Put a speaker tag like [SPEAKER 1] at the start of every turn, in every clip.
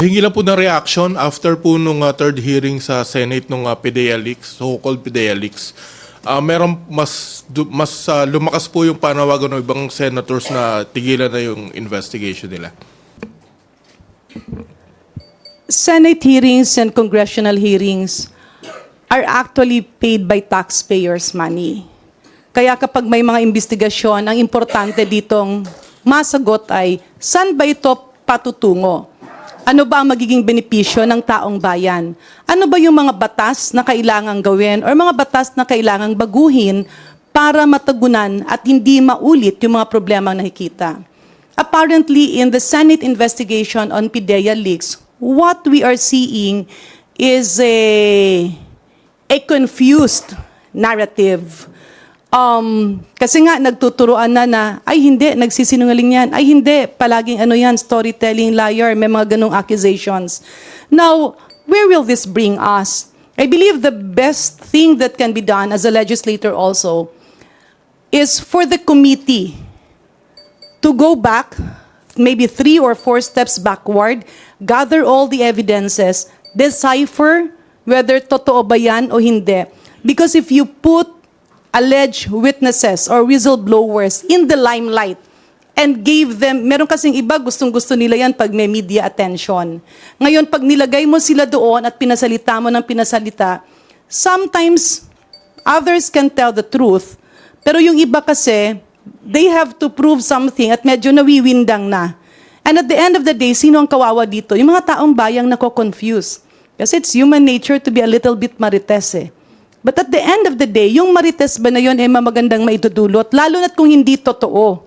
[SPEAKER 1] Hingi lang po ng reaction after po nung third hearing sa Senate nung Pdea leaks, so-called Pdea leaks. Meron mas lumakas po yung panawagan ng ibang senators na tigilan na yung investigation nila.
[SPEAKER 2] Senate hearings and congressional hearings are actually paid by taxpayers' money. Kaya kapag may mga investigasyon, ang importante ditong masagot ay, saan ba ito patutungo? Ano ba ang magiging benepisyo ng taong bayan? Ano ba yung mga batas na kailangang gawin or mga batas na kailangang baguhin para matagunan at hindi maulit yung mga problemang nakikita? Apparently, in the Senate investigation on Pdea leaks, what we are seeing is a confused narrative. Kasi nga nagtuturuan na ay hindi, nagsisinungaling yan, ay hindi, palaging ano yan, storytelling, liar, may mga ganong accusations. Now, where will this bring us? I believe the best thing that can be done as a legislator also is for the committee to go back, maybe 3 or 4 steps backward, gather all the evidences, decipher whether totoo ba yan o hindi. Because if you put alleged witnesses or whistleblowers in the limelight and gave them, meron kasing iba gustong-gusto nila yan pag may media attention. Ngayon, pag nilagay mo sila doon at pinasalita mo ng pinasalita, sometimes others can tell the truth, pero yung iba kasi, they have to prove something at medyo nawiwindang na. And at the end of the day, sino ang kawawa dito? Yung mga taong bayang nako-confuse. Kasi it's human nature to be a little bit marites eh. But at the end of the day, yung marites ba na yun ay mamagandang maitudulot, lalo na't kung hindi totoo.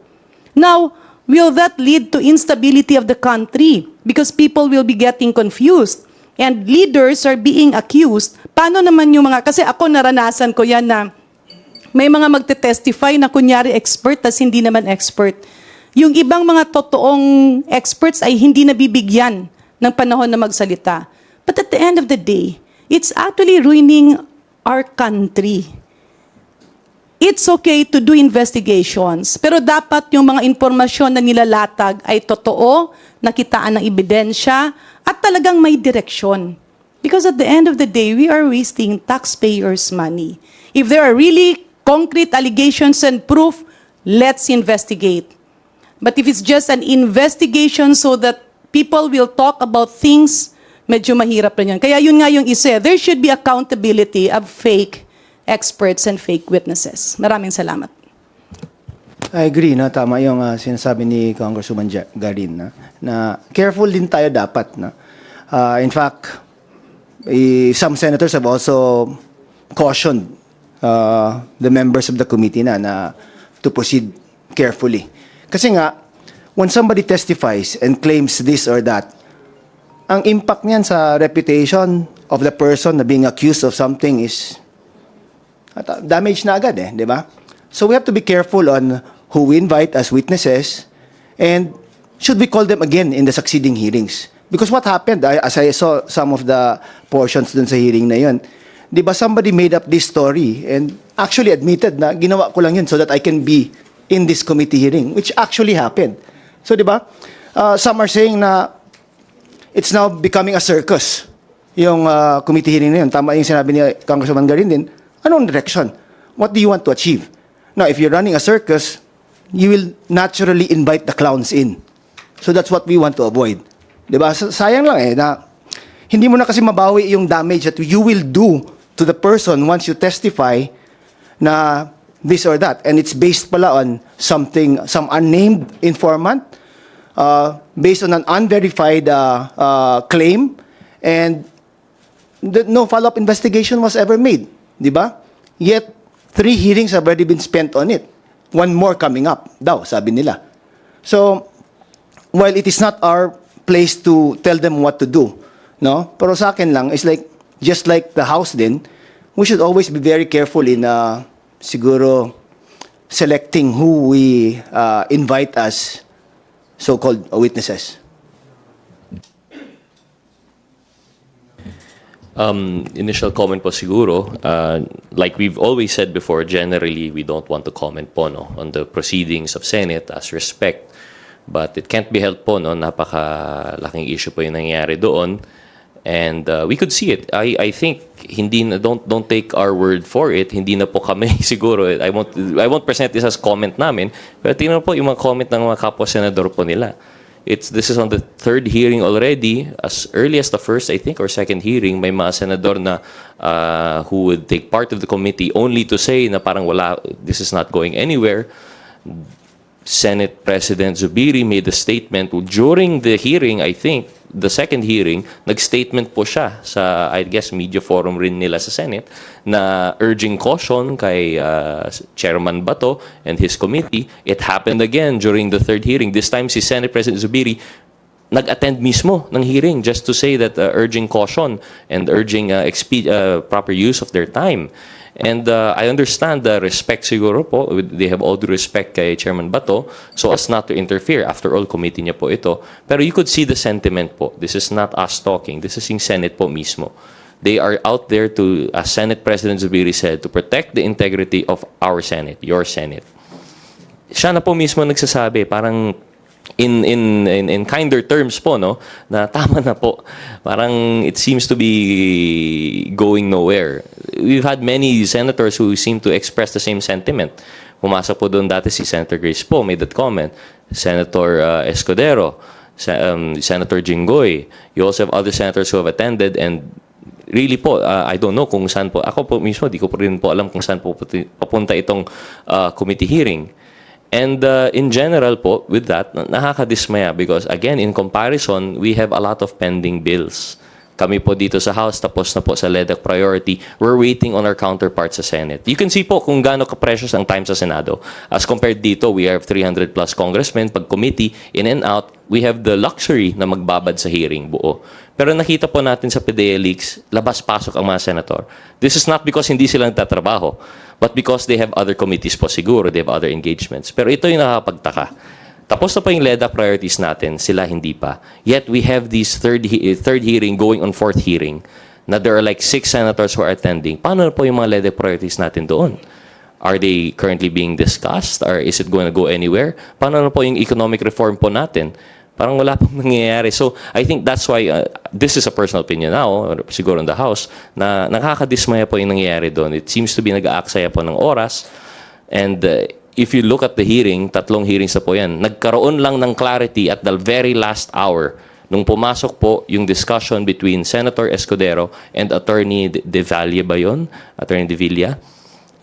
[SPEAKER 2] Now, will that lead to instability of the country? Because people will be getting confused. And leaders are being accused. Paano naman yung mga, kasi ako naranasan ko yan na may mga magte-testify na kunyari expert, tas hindi naman expert. Yung ibang mga totoong experts ay hindi nabibigyan ng panahon na magsalita. But at the end of the day, it's actually ruining our country. It's okay to do investigations, pero dapat yung mga impormasyon na nilalatag ay totoo, nakitaan ng ebidensya, at talagang may direksyon. Because at the end of the day, we are wasting taxpayers' money. If there are really concrete allegations and proof, let's investigate. But if it's just an investigation so that people will talk about things, medyo mahirap rin yan. Kaya yun nga yung isa, there should be accountability of fake experts and fake witnesses. Maraming salamat.
[SPEAKER 3] I agree, no? Tama yung sinasabi ni Congresswoman Garin, na careful din tayo dapat. No? In fact, some senators have also cautioned the members of the committee na to proceed carefully. Kasi nga, when somebody testifies and claims this or that, ang impact niyan sa reputation of the person na being accused of something is damage na agad di ba? So we have to be careful on who we invite as witnesses and should we call them again in the succeeding hearings. Because what happened, as I saw some of the portions dun sa hearing na yun, di ba somebody made up this story and actually admitted na ginawa ko lang yun so that I can be in this committee hearing, which actually happened. So di ba, some are saying na it's now becoming a circus, yung committee hearing na yun. Tama yung sinabi ni Congresswoman Garin din. Anong direction? What do you want to achieve? Now, if you're running a circus, you will naturally invite the clowns in. So that's what we want to avoid. Diba? Sayang lang na hindi mo na kasi mabawi yung damage that you will do to the person once you testify na this or that. And it's based pala on something, some unnamed informant, based on an unverified claim, and no follow-up investigation was ever made, di ba? Yet 3 hearings have already been spent on it. 1 more coming up, daw, sabi nila. So, while it is not our place to tell them what to do, no? Pero sa akin lang, it's like, just like the House din, we should always be very careful in siguro selecting who we invite as so-called witnesses.
[SPEAKER 4] Initial comment po siguro, like we've always said before, generally we don't want to comment po on the proceedings of Senate as respect But it can't be helped po, no? Napakalaking issue po yung nangyayari doon. And we could see it. I think don't take our word for it. Hindi na po kami siguro. I won't present this as comment namin. Pero tingnan po yung mga comment ng mga kapwa senador po nila. This is on the third hearing already. As early as the first, I think, or second hearing, may mga senador na who would take part of the committee only to say na parang this is not going anywhere. Senate President Zubiri made a statement during the hearing, I think, the second hearing, nag-statement po siya sa, I guess, media forum rin nila sa Senate na urging caution kay Chairman Bato and his committee. It happened again during the third hearing. This time, si Senate President Zubiri nag-attend mismo ng hearing just to say that urging caution and urging proper use of their time. And I understand the respect siguro po. They have all due respect kay Chairman Bato so as not to interfere. After all, committee niya po ito. Pero you could see the sentiment po. This is not us talking. This is yung Senate po mismo. They are out there to, as Senate President Zubiri said, to protect the integrity of our Senate, your Senate. Siya na po mismo nagsasabi, parang in kinder terms po, no, na tama na po. Parang it seems to be going nowhere. We've had many senators who seem to express the same sentiment. Pumasa po doon dati si Senator Grace Poe, made that comment. Senator Escudero, Senator Jinggoy. You also have other senators who have attended and really po, I don't know kung saan po. Ako po mismo, di ko po rin po alam kung saan po papunta itong committee hearing. And in general po, with that, nakakadismaya because again, in comparison, we have a lot of pending bills. Kami po dito sa House, tapos na po sa LEDAC priority. We're waiting on our counterparts sa Senate. You can see po kung gaano ka-precious ang time sa Senado. As compared dito, we have 300 plus congressmen. Pag committee, in and out, we have the luxury na magbabad sa hearing buo. Pero nakita po natin sa Pdea leaks, labas-pasok ang mga senator. This is not because hindi sila nagtatrabaho, but because they have other committees po siguro, they have other engagements. Pero ito yung nakakapagtaka. Tapos na pa yung LEDAC priorities natin, sila hindi pa. Yet we have this third hearing going on fourth hearing na there are like 6 senators who are attending. Paano na po yung mga LEDAC priorities natin doon? Are they currently being discussed? Or is it going to go anywhere? Paano na po yung economic reform po natin? Parang wala pang nangyayari. So I think that's why, this is a personal opinion now, or siguro in the House, na nakakadismaya po yung nangyayari doon. It seems to be nag-aaksaya po ng oras. And if you look at the hearing, 3 hearings na po yan, nagkaroon lang ng clarity at the very last hour nung pumasok po yung discussion between Senator Escudero and Attorney De Valle ba yun? Attorney De Villa.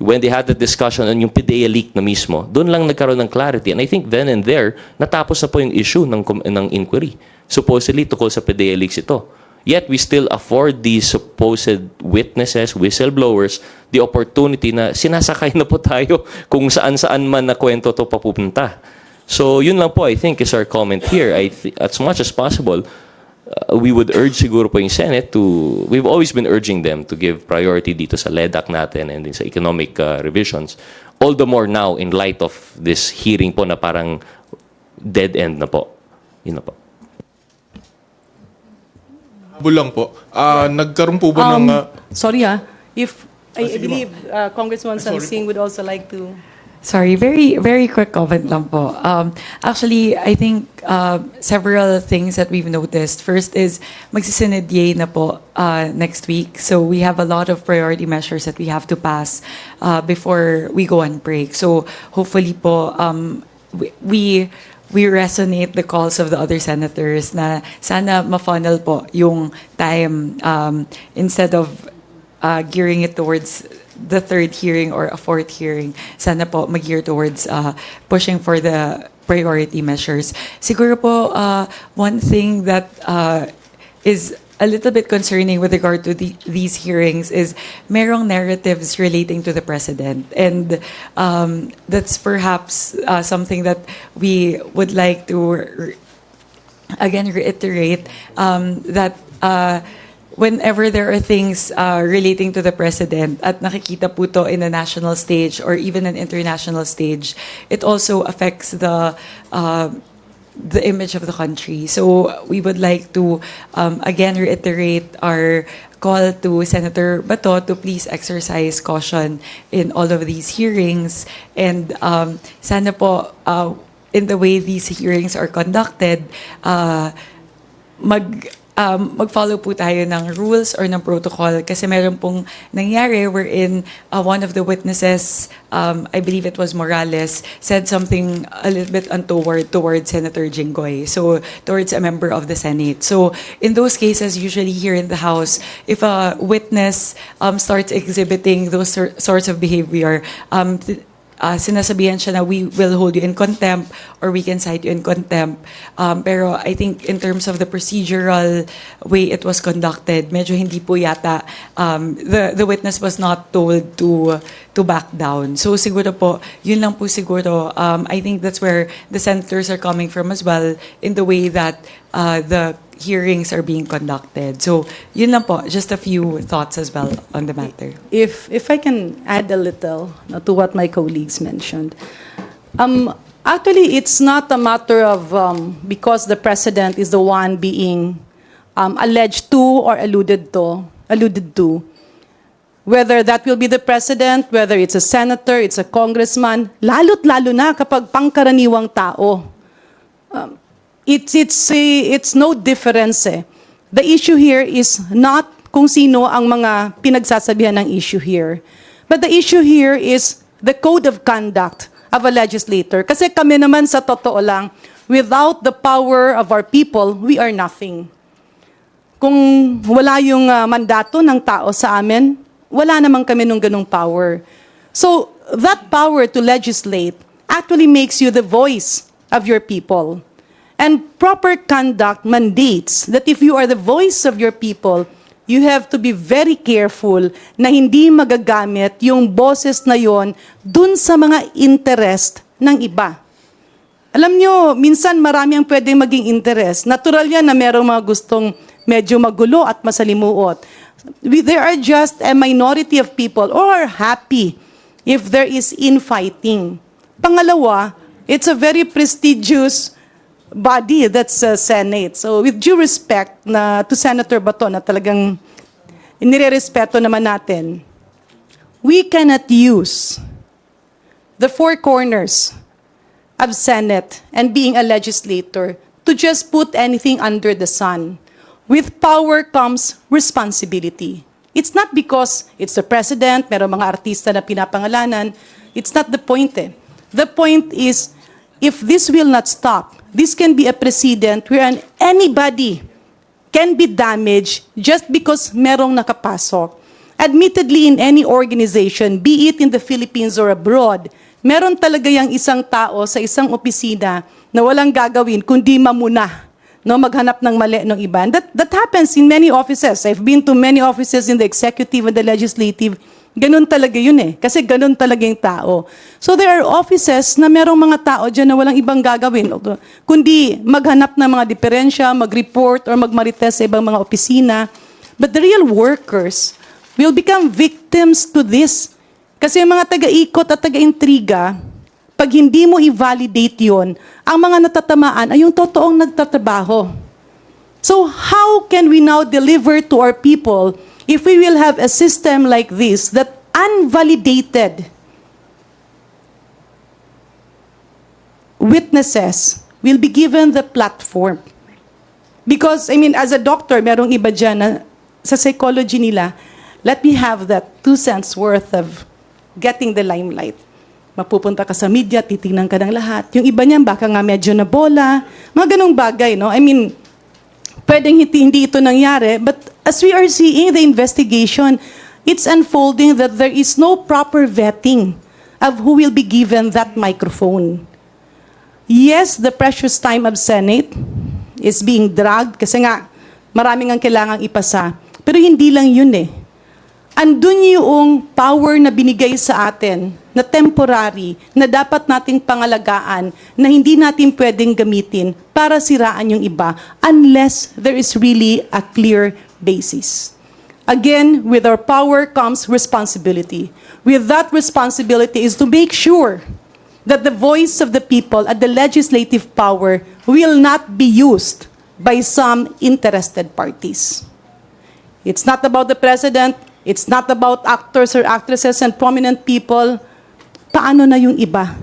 [SPEAKER 4] When they had the discussion on yung Pdea leak na mismo, doon lang nagkaroon ng clarity. And I think then and there, natapos na po yung issue ng inquiry. Supposedly, tukol sa Pdea leaks ito. Yet, we still afford these supposed witnesses, whistleblowers, the opportunity na sinasakay na po tayo kung saan-saan man na kwento to papupunta. So, yun lang po, I think, is our comment here. As much as possible, we would urge siguro po yung Senate to, we've always been urging them to give priority dito sa LEDAC natin and din sa economic revisions. All the more now in light of this hearing po na parang dead end na po. Yun na po.
[SPEAKER 1] Bulang po. Nagkaroon po ba ng...
[SPEAKER 2] Sorry if I
[SPEAKER 1] sige,
[SPEAKER 2] believe Congresswoman Sansing would also like to...
[SPEAKER 5] Sorry, very very quick comment lang po. Actually, I think several things that we've noticed. First is magsisinadye na po next week. So we have a lot of priority measures that we have to pass before we go on break. So hopefully po we resonate the calls of the other senators na sana ma-funnel po yung time instead of gearing it towards the third hearing or a fourth hearing, sana po mag-gear towards pushing for the priority measures. Siguro po, one thing that is a little bit concerning with regard to these hearings is merong narratives relating to the president. And that's perhaps something that we would like to, again, reiterate that whenever there are things relating to the president at nakikita po to in a national stage or even an international stage, it also affects the image of the country. So we would like to again reiterate our call to Senator Bato to please exercise caution in all of these hearings and sana po in the way these hearings are conducted, mag-follow po tayo ng rules or ng protocol kasi meron pong nangyari wherein one of the witnesses, I believe it was Morales, said something a little bit untoward towards Senator Jinggoy, so towards a member of the Senate. So in those cases, usually here in the House, if a witness starts exhibiting those sorts of behavior, sinasabihan siya na we will hold you in contempt or we can cite you in contempt. Pero I think in terms of the procedural way it was conducted, medyo hindi po yata, the witness was not told to back down. So siguro po, yun lang po siguro. I think that's where the senators are coming from as well in the way that the hearings are being conducted. So yun lang po, just a few thoughts as well on the matter.
[SPEAKER 2] If I can add a little to what my colleagues mentioned. Actually, it's not a matter of because the president is the one being alleged to or alluded to. Whether that will be the president, whether it's a senator, it's a congressman, lalo't lalo na kapag pangkaraniwang tao. It's no difference eh. The issue here is not kung sino ang mga pinagsasabihan ng issue here. But the issue here is the code of conduct of a legislator. Kasi kami naman sa totoo lang, without the power of our people, we are nothing. Kung wala yung mandato ng tao sa amin, wala naman kami nung ganung power. So that power to legislate actually makes you the voice of your people. And proper conduct mandates that if you are the voice of your people, you have to be very careful na hindi magagamit yung boses na yon dun sa mga interest ng iba. Alam nyo, minsan marami ang pwedeng maging interest. Natural yan na merong mga gustong medyo magulo at masalimuot. There are just a minority of people who are happy if there is infighting. Pangalawa, it's a very prestigious body, that's Senate. So with due respect to Senator Bato na talagang inirerespeto naman natin, we cannot use the four corners of Senate and being a legislator to just put anything under the sun. With power comes responsibility. It's not because it's the president, meron mga artista na pinapangalanan. It's not the point eh. The point is, if this will not stop, this can be a precedent wherein anybody can be damaged just because merong nakapasok. Admittedly, in any organization, be it in the Philippines or abroad, meron talaga yung isang tao sa isang opisina na walang gagawin kundi mamuna, no, maghanap ng mali ng iba. And that happens in many offices. I've been to many offices in the executive and the legislative. Ganun talaga yun eh. Kasi ganun talaga yung tao. So there are offices na merong mga tao dyan na walang ibang gagawin, kundi maghanap ng mga diferensya, mag-report or magmarites sa ibang mga opisina. But the real workers will become victims to this. Kasi yung mga taga-ikot at taga-intriga, pag hindi mo i-validate yun, ang mga natatamaan ay yung totoong nagtatrabaho. So how can we now deliver to our people if we will have a system like this that unvalidated witnesses will be given the platform? Because, I mean, as a doctor, merong iba dyan na sa psychology nila, let me have that 2 cents worth of getting the limelight. Mapupunta ka sa media, titingnan ka ng lahat. Yung iba niyan, baka nga medyo na bola. Mga ganong bagay, no? I mean, pwedeng hindi ito nangyari, but as we are seeing the investigation, it's unfolding that there is no proper vetting of who will be given that microphone. Yes, the precious time of Senate is being dragged kasi nga maraming ang kailangang ipasa. Pero hindi lang yun eh. Andun yung power na binigay sa atin na temporary, na dapat nating pangalagaan, na hindi natin pwedeng gamitin para siraan yung iba unless there is really a clear basis. Again, with our power comes responsibility. With that responsibility is to make sure that the voice of the people at the legislative power will not be used by some interested parties. It's not about the president. It's not about actors or actresses and prominent people. Paano na yung iba?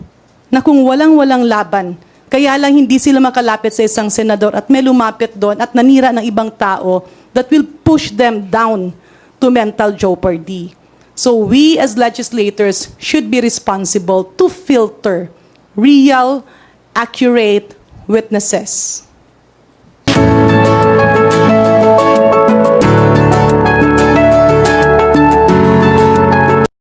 [SPEAKER 2] Na kung walang-walang laban Kaya lang hindi sila makalapit sa isang senador at may lumapit doon at nanira ng ibang tao that will push them down to mental jeopardy. So we as legislators should be responsible to filter real, accurate witnesses.